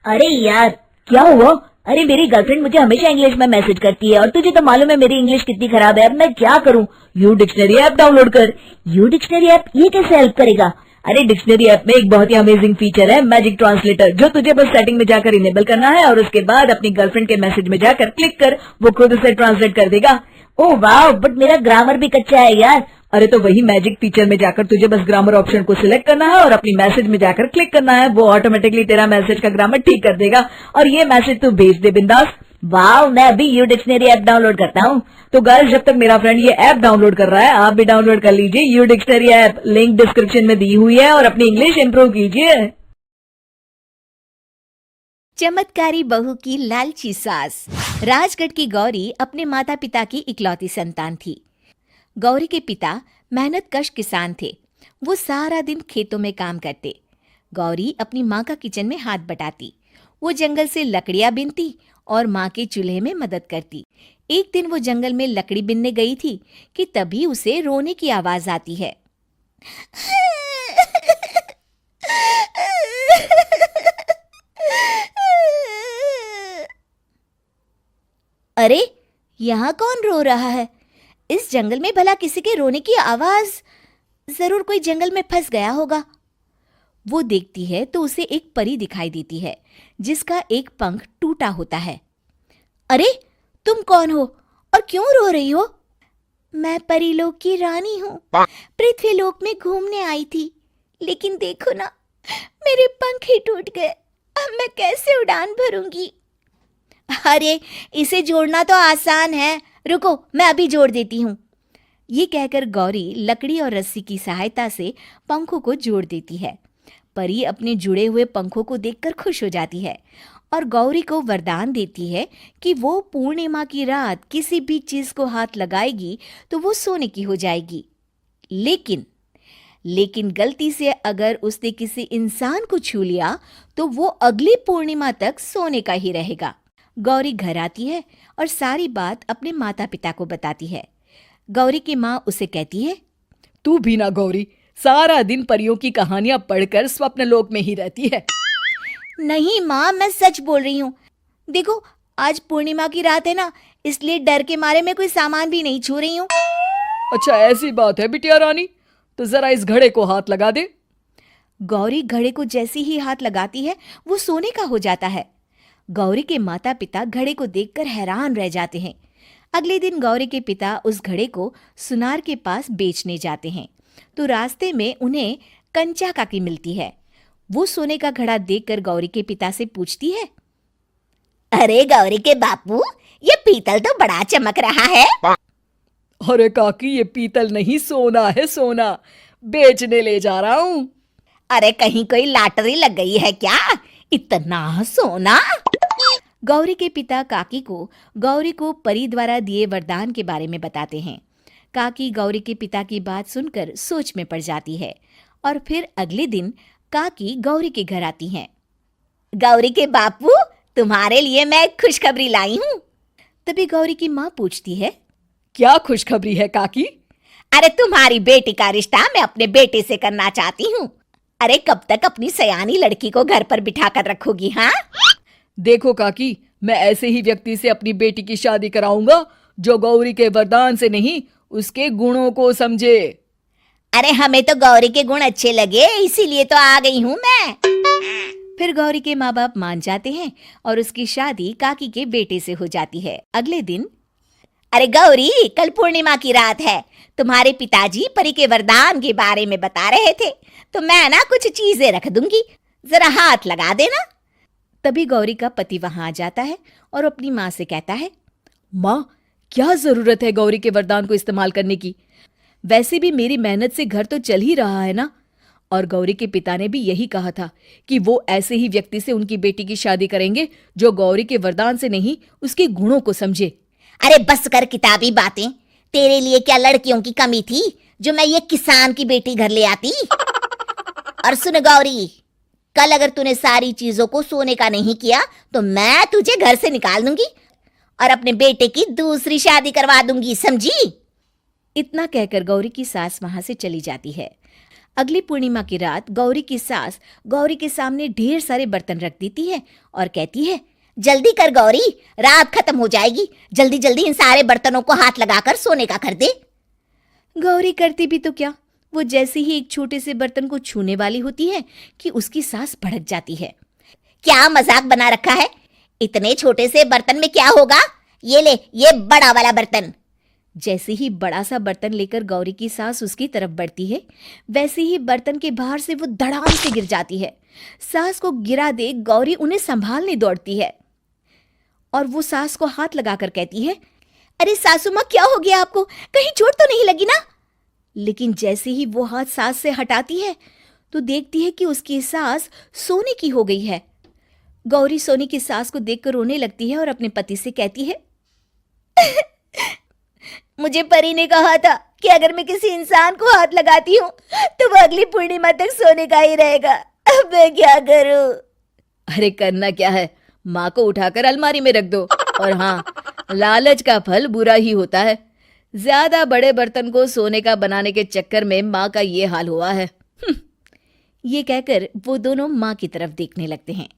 अरे यार, क्या हुआ? अरे मेरी गर्लफ्रेंड मुझे हमेशा इंग्लिश में मैसेज करती है और तुझे तो मालूम है मेरी इंग्लिश कितनी खराब है। अब मैं क्या करूं? यू डिक्शनरी ऐप डाउनलोड कर। यू डिक्शनरी ऐप ये कैसे हेल्प करेगा? अरे डिक्शनरी ऐप में एक बहुत ही अमेजिंग फीचर है, मैजिक ट्रांसलेटर, जो तुझे बस सेटिंग में जाकर इनेबल करना है और उसके बाद अपनी गर्लफ्रेंड के मैसेज में जाकर क्लिक कर, वो खुद उसे ट्रांसलेट कर देगा। ओह वाह, बट मेरा ग्रामर भी कच्चा है यार। अरे तो वही मैजिक फीचर में जाकर तुझे बस ग्रामर ऑप्शन को सिलेक्ट करना है और अपनी मैसेज में जाकर क्लिक करना है, वो ऑटोमेटिकली तेरा मैसेज का ग्रामर ठीक कर देगा और ये मैसेज तू भेज दे बिंदास। वाह, मैं अभी यू डिक्शनरी ऐप डाउनलोड करता हूँ। तो गाइस, जब तक मेरा फ्रेंड ये ऐप डाउनलोड कर रहा है, आप भी डाउनलोड कर लीजिए U dictionary app, link description में दी हुई है, और अपनी इंग्लिश इंप्रूव कीजिए। चमत्कारी बहू की लालची सास। राजगढ़ की गौरी अपने माता पिता की इकलौती संतान थी। गौरी के पिता मेहनतकश किसान थे। वो सारा दिन खेतों में काम करते। गौरी अपनी माँ का किचन में हाथ बटाती। वो जंगल से लकड़ियां बीनती और माँ के चूल्हे में मदद करती। एक दिन वो जंगल में लकड़ी बीनने गई थी कि तभी उसे रोने की आवाज आती है। अरे, यहाँ कौन रो रहा है? इस जंगल में भला किसी के रोने की आवाज? जरूर कोई जंगल में फंस गया होगा। वो देखती है तो उसे एक परी दिखाई देती है जिसका एक पंख टूटा होता है। अरे, तुम कौन हो और क्यों रो रही हो? मैं परीलोक की रानी हूँ। पृथ्वीलोक में घूमने आई थी, लेकिन देखो ना, मेरे पंख ही टूट गए। अब मैं कैसे उड़ान भरूंगी? अरे, इसे जोड़ना तो आसान है। रुको, मैं अभी जोड़ देती हूँ। ये कहकर गौरी लकड़ी और रस्सी की सहायता से पंखों को जोड़ देती है। परी अपने जुड़े हुए पंखों को देखकर खुश हो जाती है और गौरी को वरदान देती है कि वो पूर्णिमा की रात किसी भी चीज को हाथ लगाएगी तो वो सोने की हो जाएगी। लेकिन गलती से अगर उसने किसी इंसान को छू लिया तो वो अगली पूर्णिमा तक सोने का ही रहेगा। गौरी घर आती है और सारी बात अपने माता पिता को बताती है। गौरी की माँ उसे कहती है, तू भी ना गौरी, सारा दिन परियों की कहानियां पढ़कर स्वप्न लोक में ही रहती है। नहीं माँ, मैं सच बोल रही हूँ। देखो, आज पूर्णिमा की रात है ना, इसलिए डर के मारे मैं कोई सामान भी नहीं छू रही हूँ। अच्छा, ऐसी बात है बिटिया रानी, तो जरा इस घड़े को हाथ लगा दे। गौरी घड़े को जैसे ही हाथ लगाती है वो सोने का हो जाता है। गौरी के माता पिता घड़े को देखकर हैरान रह जाते हैं। अगले दिन गौरी के पिता उस घड़े को सुनार के पास बेचने जाते हैं तो रास्ते में उन्हें कंचा काकी मिलती है। वो सोने का घड़ा देखकर गौरी के पिता से पूछती है, अरे गौरी के बापू, ये पीतल तो बड़ा चमक रहा है। अरे काकी, ये पीतल नहीं, सोना है, सोना। बेचने ले जा रहा हूँ। अरे कहीं कोई लॉटरी लग गई है क्या? इतना सोना? गौरी के पिता काकी को गौरी को परी द्वारा दिए वरदान के बारे में बताते हैं। काकी गौरी के पिता की बात सुनकर सोच में पड़ जाती है और फिर अगले दिन काकी गौरी के घर आती हैं। गौरी के बापू, तुम्हारे लिए मैं एक खुशखबरी लाई हूँ। तभी गौरी की माँ पूछती है, क्या खुशखबरी है काकी? अरे तुम्हारी बेटी का रिश्ता मैं अपने बेटे से करना चाहती हूँ। अरे कब तक अपनी सयानी लड़की को घर पर बिठा कर रखोगी? हाँ, देखो काकी, मैं ऐसे ही व्यक्ति से अपनी बेटी की शादी कराऊंगा जो गौरी के वरदान से नहीं, उसके गुणों को समझे। अरे हमें तो गौरी के गुण अच्छे लगे, इसीलिए तो आ गई हूँ मैं। फिर गौरी के माँ बाप मान जाते हैं और उसकी शादी काकी के बेटे से हो जाती है। अगले दिन, अरे गौरी, कल पूर्णिमा की रात है। तुम्हारे पिताजी परी के वरदान के बारे में बता रहे थे, तो मैं ना कुछ चीजें रख दूंगी, जरा हाथ लगा देना। तभी गौरी का पति वहां आ जाता है और अपनी माँ से कहता है, माँ, क्या जरूरत है गौरी के वरदान को इस्तेमाल करने की? वैसे भी मेरी मेहनत से घर तो चल ही रहा है ना। और गौरी के पिता ने भी यही कहा था कि वो ऐसे ही व्यक्ति से उनकी बेटी की शादी करेंगे जो गौरी के वरदान से नहीं, उसके गुणों को समझे। अरे बस कर किताबी बातें। तेरे लिए क्या लड़कियों की कमी थी जो मैं ये किसान की बेटी घर ले आती? और सुन गौरी, कल अगर तूने सारी चीजों को सोने का नहीं किया तो मैं तुझे घर से निकाल दूंगी और अपने बेटे की दूसरी शादी करवा दूंगी, समझी? इतना कहकर गौरी की सास वहां से चली जाती है। अगली पूर्णिमा की रात गौरी की सास गौरी के सामने ढेर सारे बर्तन रख देती है और कहती है, जल्दी कर गौरी, रात खत्म हो जाएगी, जल्दी जल्दी इन सारे बर्तनों को हाथ लगाकर सोने का कर दे। गौरी करती भी तो क्या, वो जैसे ही एक छोटे से बर्तन को छूने वाली होती है कि उसकी सास भड़क जाती है। क्या मजाक बना रखा है, इतने छोटे से बर्तन में क्या होगा, ये ले, ये बड़ा वाला बर्तन। जैसे ही बड़ा सा बर्तन लेकर गौरी की सास उसकी तरफ बढ़ती है, वैसे ही बर्तन के बाहर से वो धड़ाम से गिर जाती है। सास को गिरा देख गौरी उन्हें संभालने दौड़ती है और वो सास को हाथ लगाकर कहती है, अरे सासू माँ, क्या हो गया आपको, कहीं चोट तो नहीं लगी ना? लेकिन जैसे ही वो हाथ सास से हटाती है तो देखती है कि उसकी सास सोने की हो गई है। गौरी सोने की सास को देखकर रोने लगती है और अपने पति से कहती है, मुझे परी ने कहा था कि अगर मैं किसी इंसान को हाथ लगाती हूँ तो वो अगली पूर्णिमा तक सोने का ही रहेगा। अब मैं क्या करूं? अरे करना क्या है, माँ को उठाकर अलमारी में रख दो। और हाँ, लालच का फल बुरा ही होता है। ज्यादा बड़े बर्तन को सोने का बनाने के चक्कर में माँ का ये हाल हुआ है। ये कहकर वो दोनों माँ की तरफ देखने लगते हैं।